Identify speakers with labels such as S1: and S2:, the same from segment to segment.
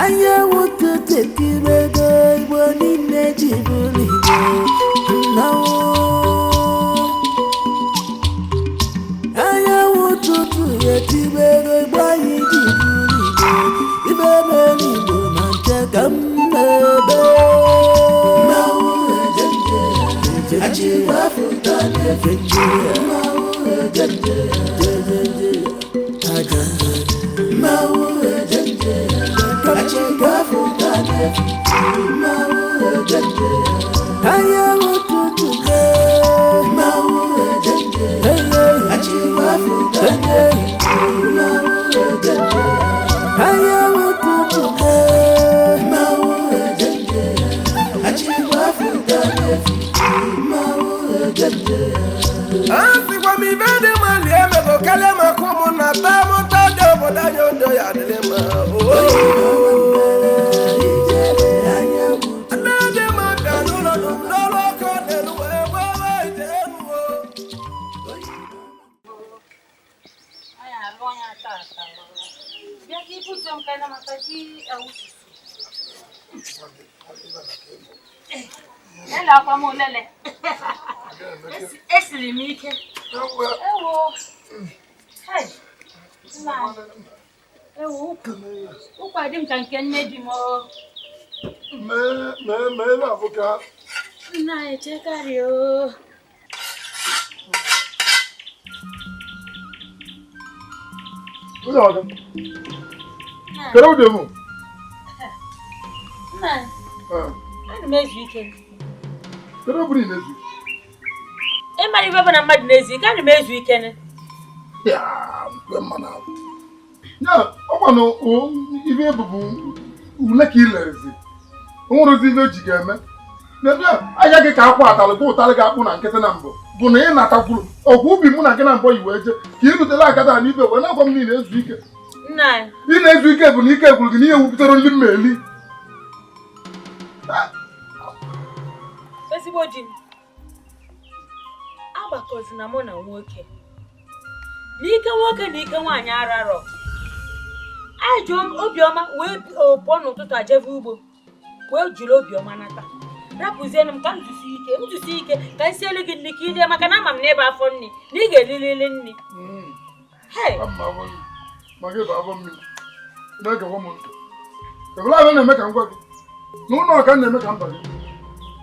S1: anya woto tekirego igbo niile jiburu igbo nawo anya woto tekirego igbo anyị jiburu igbo ibe mere igbo na nke ka mmebe nawo ejenje achiwa futa nejenje nawo ejenje nawo ejenje
S2: Ela como lele. Esse limite. Hey. O quadrinho kan ken meji mo.
S3: Me la boca.
S2: Na e chekario.
S3: Olha. Quero o demo.
S2: Ana meji ike.
S3: Quero abrir nesse.
S2: E mari baba na mad nezi, kan meji ike ne.
S3: Ya, mana. Ya, ọkwano ibe bubu ule ka ilezi. Onwere ibe ji ga-eme. Na anya gị ka akwa atalị bụ ụtalị ga-akpụ na nkịtị na mbụ. Bụ na ị natakwuru ọgwụ ubi mụ na gị na mbọ yi wee je ka ị rutela akata n'ibe wee na-agwa m niile ezu ike.
S2: Nna.
S3: Ị na-ezu ike bụ na ike gwụrụ gị n'ihe wupụtara ndị mmeli.
S2: Ezigbo di m. Agbakọzina mụ na nwoke. N'ike nwoke na ike nwaanyị ararọ. Ajọ obiọma wee pụọ n'ụtụtụ ajebe ugbo wee jiri obiọma nata rapụzienụ m ka ntusi ike ka isi elu gị nri ka ide maka na ama m n'ebe afọ nri na ị ga-elilili nri
S3: ebụla abịa na-eme ka m gwa gị n'ụlọ ọka na-eme ka mba gị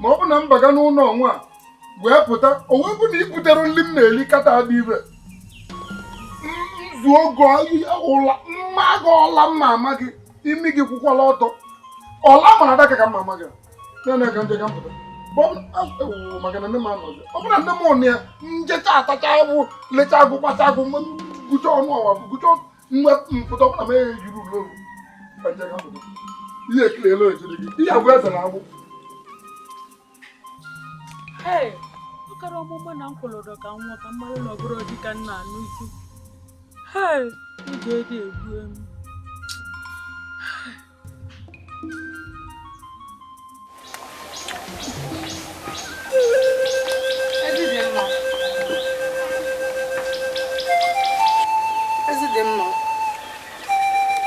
S3: ma ọ bụ na mba ga n'ụlọ ọnwa a wee pụta o wee bụ na ị butere nri m na-eli kata adị ire ụla mma gị ọla mma ama gị imi gị kwụkwala ọtọ ọla mara adaka ka mma ama gị na ka nje ka mpụta maka na nne m anọzi ọ bụrụ na nne m ụnụ ya njecha atacha agwụ lecha agwụ kpacha agwụ gụcha ọnụ ọwa gụcha mgbe mpụta ọbụla ma ihe jiri ulo ka nje ka mpụta ihe ekirela ejiri gị ihe agwụ eze na agwụ
S4: ọkara ọgbụgba na nkwụlọdọ ka nwa ka mmadụ na ọbụrụ dị ka nna anụ isi ị ga-ede egbu emu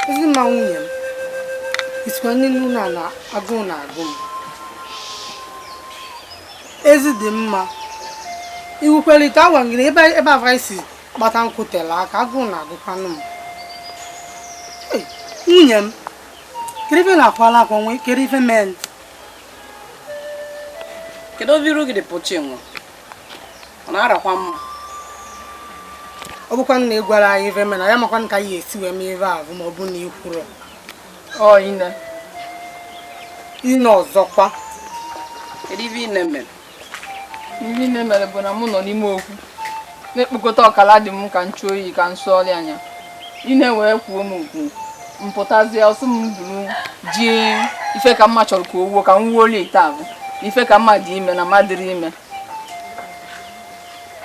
S5: Ezi mma nwunye m isikwa nne n'ụlọ na agụụ na-agụ m ezi dị mma iwukwelite awangere ebe ava isi gbata nkwụ tere aka agụụ na-agụkwanụ m nwunye m kedu ife na-akwala akwa nwe kedu ife mee
S6: kedu obi iru gị dị pụchi nwa ọ na-arakwa mma
S5: ọ bụkwa na ịgwara anyị ife mee na ya makwa ka anyị esi wee mee ebe ahụ ma ọ bụ na ikwuru ine ọzọkwa
S6: kedu ife ị na-eme
S7: Ihe na-emere bụ na mụ nọ n'ime okwu na-ekpokọta ọkala dị m ka nchu oyi ka nsụ ọrịa anya ị na-ewee kwuo m okwu mpụtazie ọsọ m buru ji ife ka mma chọrọ ka o wuo ka m wuo ite ahụ ife ka mma dị ime na mmadịrị ime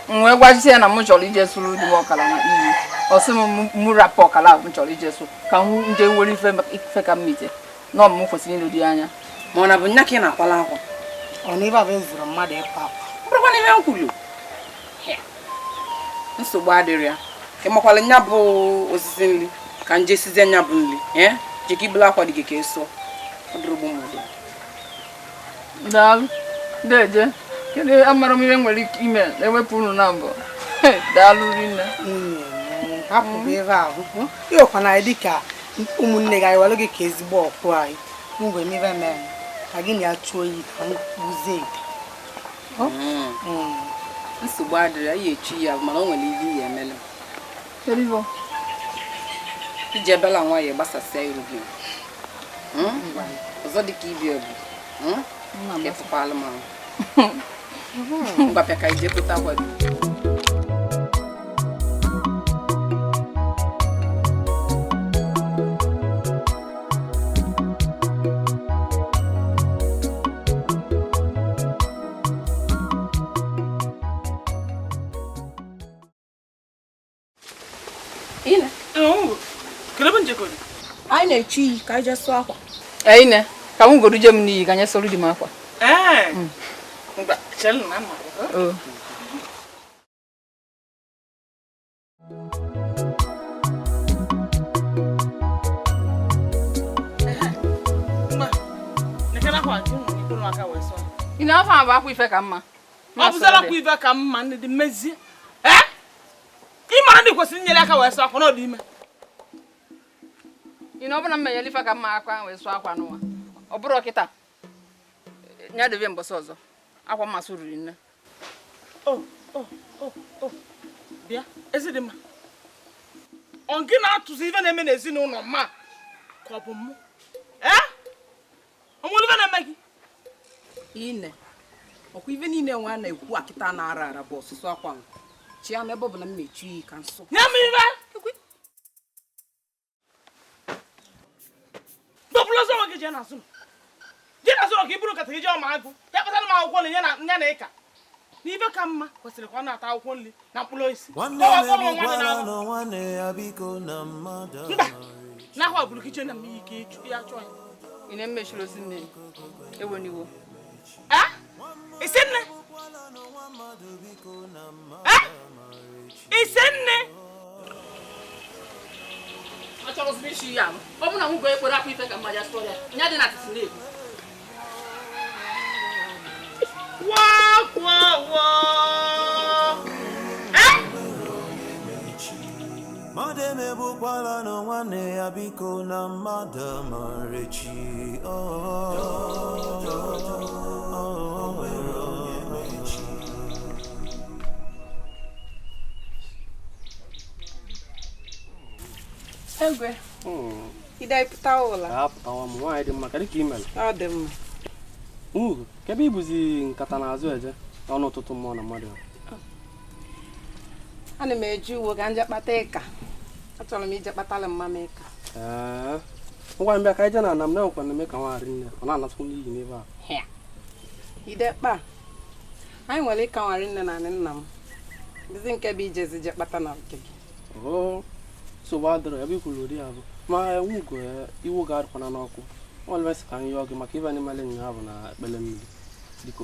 S7: m wee gwajisi ya na m chọrọ ije sụrụ di m ọkala na iyi ọsọ m rapụ ọkala ahụ m chọrọ ije sụ ka m nje were ife ka mmite na ọ m kwesịrị ịnụ di anya
S6: ma ọ na bụ nya ka ị na-akwala akwa
S5: ọ na ebe ahụ ezuru mmadụ ịkwa akwa
S6: bụrụkwa n'ime m kwuru nsogbu adịrị ya ị makwala nya bụ osisi nri ka nje sizie nya bụ nri Jeki bla kwa dike ke so. Odrobo mo de.
S7: Dal. Deje. Kede amara m ihe nwere ime ewepụ unu na mbọ. Daalụ rinne.
S5: Hapụ bụ ebe ahụ. Ịọkwa na dị ka ụmụnne gị anyị were gị ka ezigbo ọkụ anyị. Mgbe mmebe mee ka gị na-achụ oyi ka mkpuzie ite.
S6: Nsogbu adịrị ya echi ya mana o nwere ihe ya emele.
S7: Serivo.
S6: Ije bela nwa ya gbasasịa iru gị. Ọzọ dị ka ibi ebu. Ịtụkwala m ahụ. Ngwapịa ka ije pụta kwado.
S7: Ine.
S4: Kelebe njekọrọ.
S7: Anyị na-echi iyi ka anyị jee sụọ akwa. Ine, ka m goro jem n'iyi ka anyị sọrọ di m akwa.
S4: Ngwa, chelu na mma.
S7: Ị na-afọ abụ akwa ife ka mma.
S4: Ọ bụzala akwa ife ka mma ndị dị mmezi. Ịmara ndị kwesịrị nyere aka wee sọ akwa n'ọdụ ime.
S7: Ị na ọbụna mma yelife ka mma akwa wee sụọ akwa n'ụwa. Ọ bụrụ ọkịta. Nya debe mbọsị ọzọ. Akwa mmasị riri nne.
S4: Bịa, ezi dị mma. Ọ gị na-atụzi ife na-eme n'ezinụlọ mma ka ọ bụ mụ? Ọ nwere ife na-eme gị?
S6: Ine. Ọkwa ife niile nwa na-ekwu akịta na-ara ara bụ ọsụsụ akwa nkụ. Chi ya n'ebe ọ bụ na mmechi iyi ka nsọ.
S4: Nye m ife! Dọpụla ọzọ nwa gị jee n'azụ m. Jee n'azụ ka i buru nkata gị jee ọma agụ. Ya kpatara m akwụkwọ nri ya na ịka. N'ife ka mma kwesịrị ka ọ na-ata akwụkwọ nri na mkpụrụ osisi. Mba, n'ahụ ọbụrụ kiche na mmiri ka ya chọọ ya.
S7: Ị na-emechiri ozi nne ewe n'iwo.
S4: Isi nne? Isi nne?
S7: Achọrọ m isi ya. Ọ bụ na m gwa ekpere akwa ife ka mma ya sụọ ya. Nya dị na atịtị na-ebu.
S1: Mademe bukwala no nwanne ya biko na mmadụ marechi.
S6: Egwe. Ida ipụta ụla.
S8: Apụtawa m nwaanyị dị mma, kedụ ka ị mere?
S6: Ọ dị mma.
S8: Kebe ibuzi nkata n'azụ eje n'ọnụ ụtụtụ mmụọ na mmadụ.
S6: Ana m eji uwe ka nje kpata ịka. Achọrọ m ije kpatala mma m ịka.
S8: Ngwa mbịa ka ije na ana m na-enwekwa na eme ka nwaanyị nne ọ na-anatụ n'iyi n'ebe a.
S6: Ide kpa. Anyị nwere ịka nwaanyị nne na nna m. Bizi nke bụ ijezi je kpata na nke gị.
S8: Nsogbu adịrọ ebe ikwuru ụdị ya bụ ma enwugo iwu ga-arụkwana n'ọkụ. Nwere mesị ka anyị yọọ gị maka ibe anyị mele nya bụ na ekpele mmiri. Dịka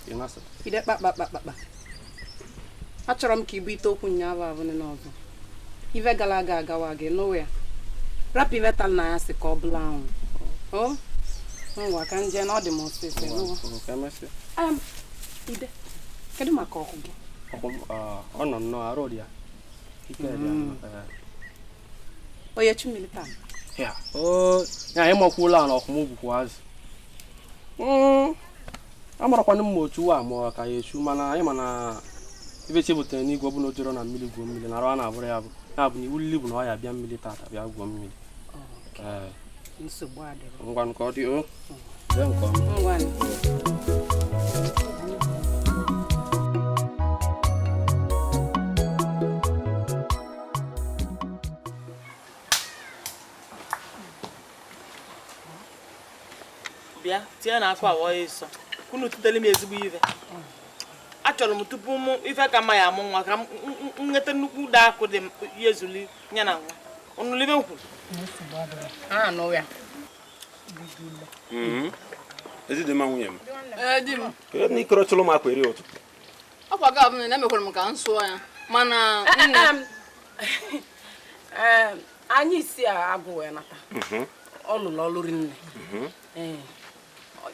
S8: ị na-asị.
S6: Ide kpakpakpakpakpa. Achọrọ m ka ibu ite okwu nya bụ abụ n'ọzọ. Ive gara aga agawa gị n'ụwa ya. Rapụ ive tal na ya si ka ọ bụla ahụ. Ngwa ka nje na ọ dị m osisi n'ụwa. Ide, kedu maka ọkụ gị?
S8: Ọ nọ nnọọ arụ dị ya. Ike dị ya.
S6: Onye chumili taa.
S8: Ya anyị makwuola na ọkụmụ bụkwa azụ. Amarakwana m ma ochu wa ma ka ya echu mana anyị mana ibe chebutere n'igwe ọ bụ na o jere na mmiri gwuo mmiri na arụ a na-abụrụ ya bụ na iwu lili bụ na ọ ya bịa mmiri tata bịa gwuo mmiri. Ngwa nke ọ dị bịa nke ọma.
S4: Bịa tie na akwa awa ịsọ kunu tutele m ezigbo ife. Achọrọ m tupu m ife ka mma ya amụ nwa ka m nweta nnukwu ụda akụ dị ya ezuli nya na nwa. Ọnụ libe nkwu.
S6: Anụ ya.
S9: Ezi dị mma nwunye m.
S7: Di m.
S9: Kedu na ikoro chụlụ m akwa eri ụtụ?
S7: Akwa ga abụ na emekwara m ka m sụọ ya. Mana
S6: anyị isi a agụ wee nata. ọlụlụ ọlụri nne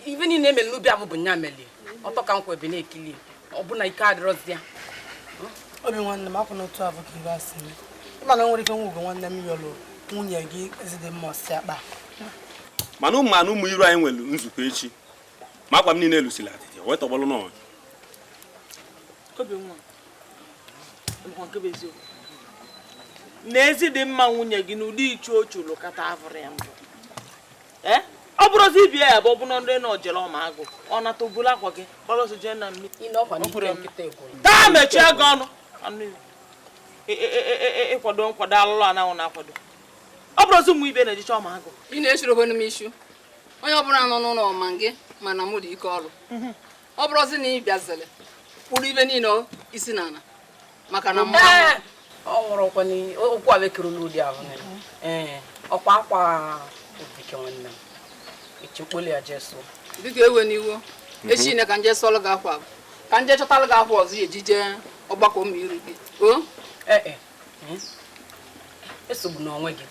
S6: ife niile emere n'ubi abụ bụ nya melie ọtọ ka nkwa ebe na-ekili ọ bụ na ike adịrọzi ya
S5: obi nwanne m akwa n'otu abụ ka ibe asị m mana nwere ike nwugo nwanne m yọlụ nwunye gị ezide mma ọsị akpa
S9: mana ụmụ anụ ụmụ iru anyị nwere nzukọ echi ma akwa m niile elusila atịtị wee tọgbalụ n'ọnya
S4: n'ezi dị mma nwunye gị n'ụdị ichu ochulu kata avụrụ ya mbụ ọ bụrụzi ibie ya bụ ọbụna ndị na ojele ọma agụ ọ nata obula akwa gị kpọrọsị jee na mmiri taa mechie gị ọnụ ịkwado nkwado alụlụ anahụ na-akwado ọ bụrụzi ụmụ ibe na-ejicha ọma agụ
S7: ị na-echiri okwenu m ishu onye ọbụla nọ n'ụlọ ọma gị mana mụ dị ike ọrụ ọ bụrụzi na ị bịazere kpụrụ ibe niile isi n'ala maka na mma
S6: ọ nwụrụ okwu a bekere n'ụdị ahụ ọkwa akwa okike nwanne m echekpoli ya jesu
S7: dịka ewe n'iwu echi ne ka nje sọlụ gị akwa ka nje chọtalụ gị akwa ọzọ ejije ọgbakọ ụmụ iru gị
S6: esogbu n'onwe gị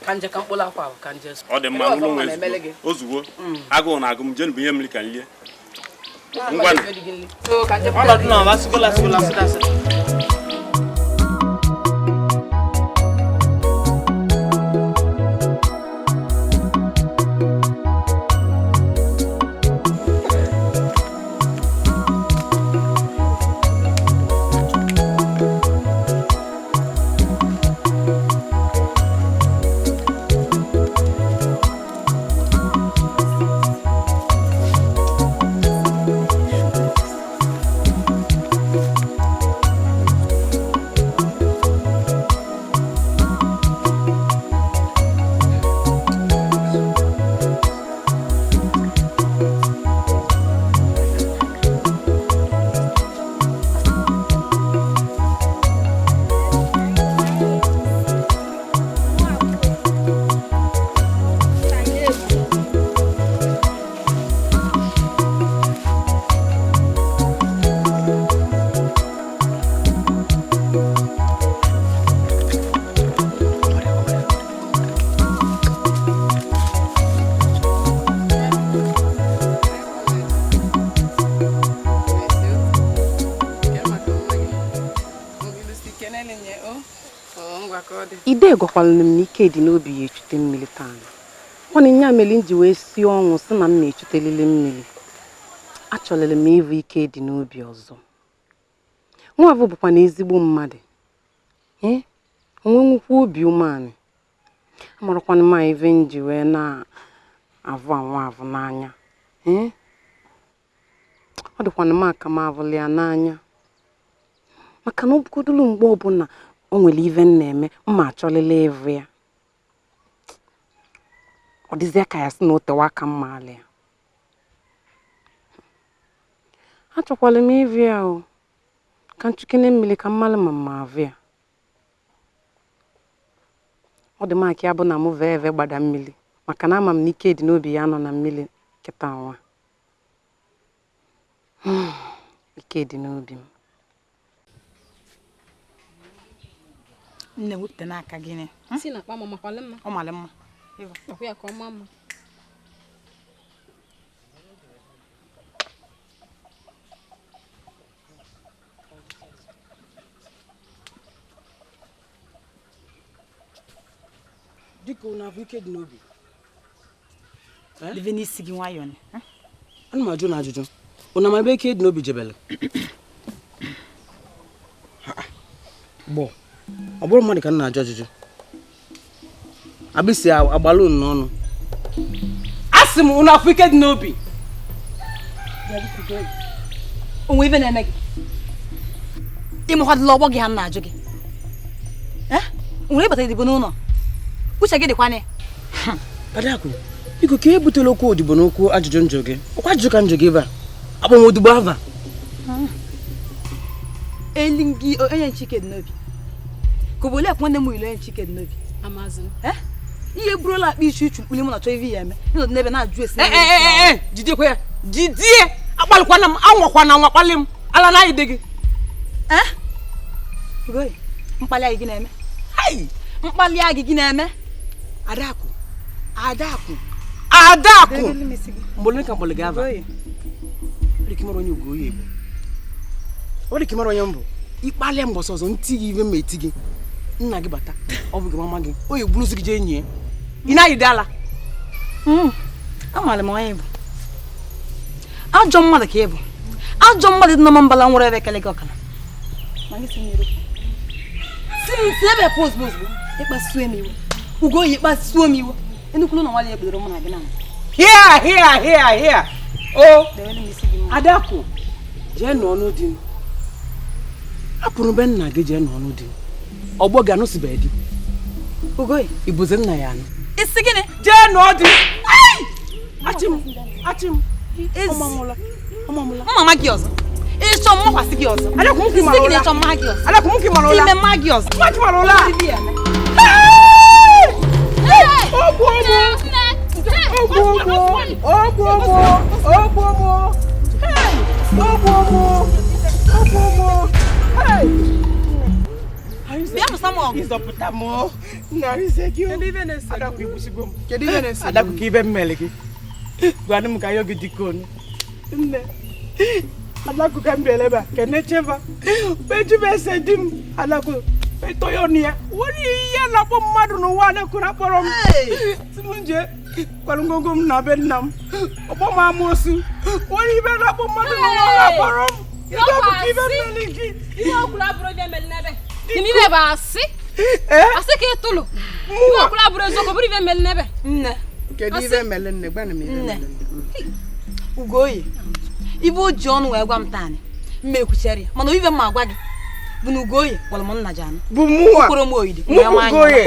S6: ka nje ka mkpụrụ akwa ahụ ka nje
S9: ọ dị mma n'ụlọ nwe ozugbo agụụ na-agụ m jenu bụ ihe mmiri ka nlie ngwa
S4: ọnọdụ na ọba sịgola sịdasị
S6: ide gwakwala m na ike dị n'obi ya echute mmiri taa ọ na nya mere m ji wee si ọnwụ sị na m na-echutelele mmiri achọlele m ịvụ ike dị n'obi ọzọ nwa bụ bụkwa na ezigbo mmadụ onwe nwukwu obi umeanị amarakwana m ive m ji wee na-avụ anwa avụ n'anya ọ dịkwana m aka m avụli ya n'anya maka na ọbụgodulu mgbe ọbụla o nwere ive m na-eme mma achọlele ịvụ ya ọ dịzịa ka ya sị na o tewa aka mma ala ya achọkwala m ịvụ ya o ka nchukene mmiri ka mmalụ ma mma avụ ya ọ dị m aka ya bụ na mụ vee eve gbada mmiri maka na ama m n'ike dị n'obi ya nọ na mmiri kịta nwa ike dị n'obi m
S5: nne wepụta n'aka gịnị
S7: si na akpa mama kwale mma
S5: ọ mara mma
S7: ọkwa ya ka ọ maa mma
S6: dịka ụnụ afọ ike dị n'obi
S5: leve n'isi gị nwayọọ ni
S6: ana m ajụ na ajụjụ ụnụ ama ebe ike dị n'obi jebele gbọ ọ bụrụ mmadụ ka m na-ajụ ajụjụ agbịsị agbalụ n'ọnụ asị m ụnụ afọ ike dị n'obi
S5: onwe ibe na-eme gị ịmụkwadịla ọgbọ gị ha m na-ajụ gị nwere ịbata ịdịbụ n'ụlọ uche gị dịkwana
S6: Adakụ biko ka e butela okwu odibo n'okwu ajụjụ njụ gị ọkwa ajụjụ ka njụ gị ebe a akpọm odigbo ava
S5: eli gị onye nchike dị n'obi ka obodo ekwe nwanne m ilo onye nchike dị n'obi
S7: amazị
S5: ihe burola akpa ichu ichu mkpuli mụ na chọọ ivi ya eme ịnọdụ n'ebe na-ajụ esi
S6: jidekwa ya jidie akpalịkwana m anwakwana nwa kpali m ala na anyị dị gị
S5: mkpali agị gị na-eme mkpali agị gị na-eme
S6: Adakụ Adaku. Adaku. Mbole ka mbole gava. Odi kimaro onye ugo oye Igbo. Odi kimaro onye mbo. Ikpale mbo sozo nti gi ive meti gi. Nna gi bata. Obu gi mama gi. Oye gburu si gi je enyi. Ina yidala.
S5: Amale mo onye Igbo. Ajọ mmadụ ka ịbụ. Ajọ mmadụ dị na mambala nwere ebe kele gị ọkana. Ma gị si mmiri. Si ebe post boss bụ. Ịkpasuo m iwe. Ugo yi kpasuo m iwe. Enukwu na nwale ekpedoro mụ na gị na. Here. Oh.
S6: Adaku. Je no no di. Apụrụ be nna gị je no no di. Ọgbọ ga no si be di.
S5: Ugo yi
S6: ibuze nna ya no.
S5: Isi gịnị?
S6: Je no di. Achim. Ọmamụla.
S5: Mama gị ọzọ. Ịchọ mmakwasị gị ọzọ.
S6: Adaku mụ ki mara ụla.
S5: Ịchọ mma gị ọzọ.
S6: Adaku mụ ki mara ụla.
S5: Ime mma gị ọzọ.
S6: Mma ki mara ụla. Adaku ka ibe mmele gị. Gwanụ m ka yo gị dikonu. Nne. Adaku ka mbele ba, kene cheva. Beju bese dim. Adaku Toyonia, what do you yell up mother no one could have for Simunje, Palungum Nabenam, Obama Mosu, what do you better up mother no one you don't collaborate them and never.
S10: You never see? I say Tulu. You collaborate so even never.
S6: Can even melon the banner.
S5: Ugoi. Ibo John were one tan. Make cherry. Mano even my wag. Bunugoye wala monna jana.
S6: Bumua.
S5: Koromoidi.
S6: Mugoye.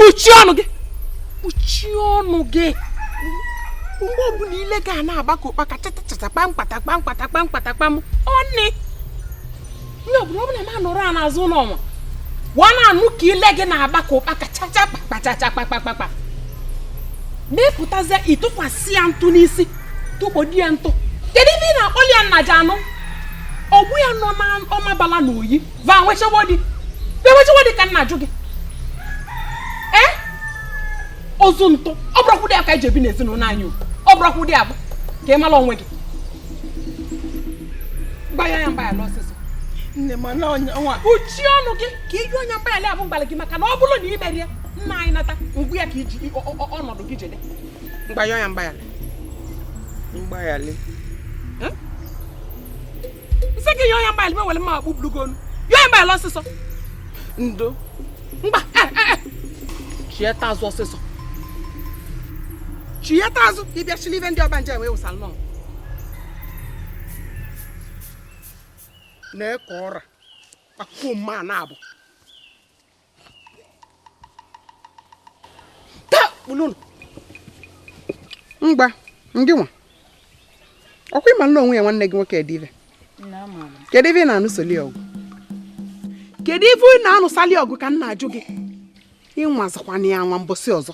S5: Uchiono ge.
S6: Mbo ni ile ga na abako pakatata pam. Oni. Yo bro na ma noro ana azu no mo. Wana anu ki ile ge na abako pakatata pa. Me putaze itukwasi antu n'isi. Tukodi antu. Kedu bi na oli anajano? Obu ya no na omabala na oyi va weche wodi kan na aju gi ozunto obraku de aka jebi na ezinu na anyu obraku de abu ka e mala onwe gi gba ya mba ya lo sese nne ma na onya nwa uchi onu gi ka iju onya mba ya le abu gbale gi maka na obulo ni imerie nna anyị nata ngwu ya ka iji ọnọdụ gi jede gba ya mba ya le Seki yo yamba elme wele ma bublugon. Yo yamba elo seso. Ndo. Ngba Chieta azu seso. Chieta azu ibi actually vendi obanje we usalon. Ne kora. Akuma na abu. Ta bulun. Ngba ngiwa. Okwi ma nlo onwe ya nwanne gị nwoke edive. Kedu ife na-anụ soli ọgụ? Kedu ife na-anụ sali ọgụ ka nna ajụ gị? Ịnwazikwana ya nwa mbosi ọzọ.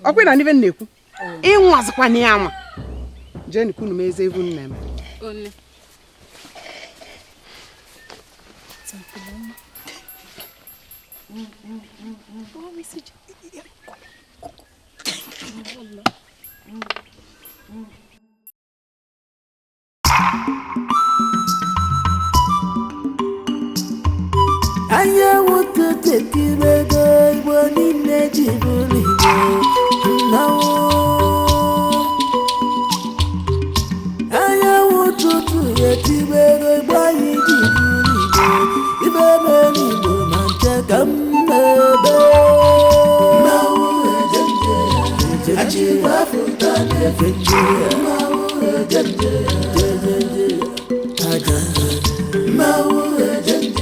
S6: Ọkwa na ife na-ekwu? Ịnwazikwana ya nwa. Jeni kunu m eze ivu nna m.
S10: Onne.
S1: Anya woto tekibego igbo nine jibuligo nawo Anya woto tuyetibego igbo yi jibuligo ibebe nibo mante kamebe nawo ejenje achi wafuta nefenje nawo ejenje nawo ejenje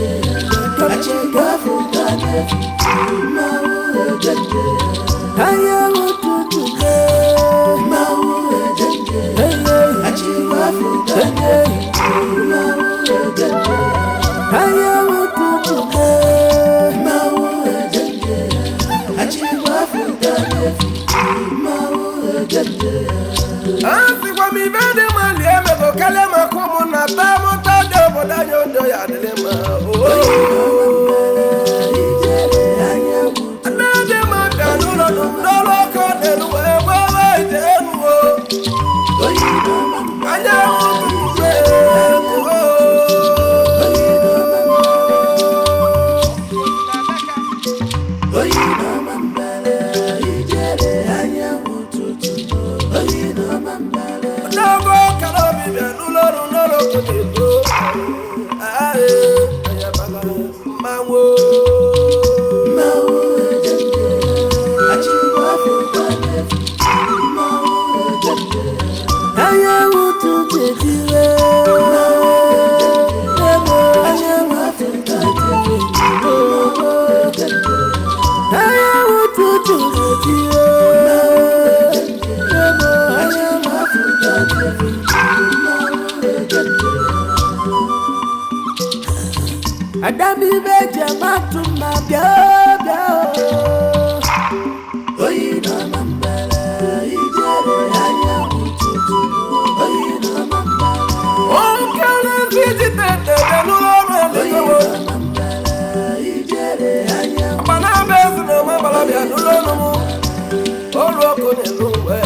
S1: Adami beja matuma bia bia. Oyina mambala ijere anya ututu. Oyina mambala. Onkele visite te nulo oyina mambala ijere anya. Abana bezu no mambala bia nulo no. Olo kone luwe.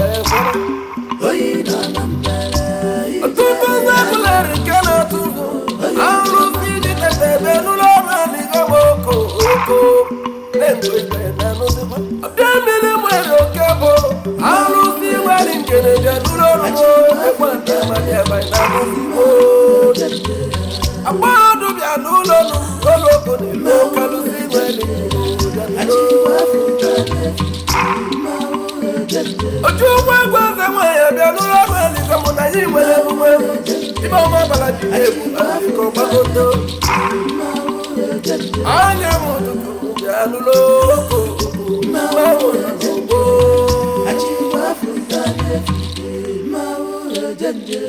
S1: Oyina mambala. Tutu zakulere kana tutu. Alu visite te nulo mali goboko oko. Lengwe na no se ma. Abemele mwero kebo. Alu si wali ngene de nulo no. Ekwante mali eba na no mo. Abadu bia nulo no. Olo kone lo kalu si wali. Ojú gbogbo ṣẹ̀wọ̀n ẹ̀bẹ̀ lórí ọ̀rọ̀ ẹ̀lì kọmọ náà yí ìwé ẹ̀bùwẹ̀ ibà ọmọ abàlájì ẹ̀bù àfikọ̀ pàtótó. Ányà mú tuntun ìyàlú lóko máa wò lọ́gbọ̀gbọ̀. Àjíwá fún tàbí máa wò lọ́jẹ̀jẹ̀.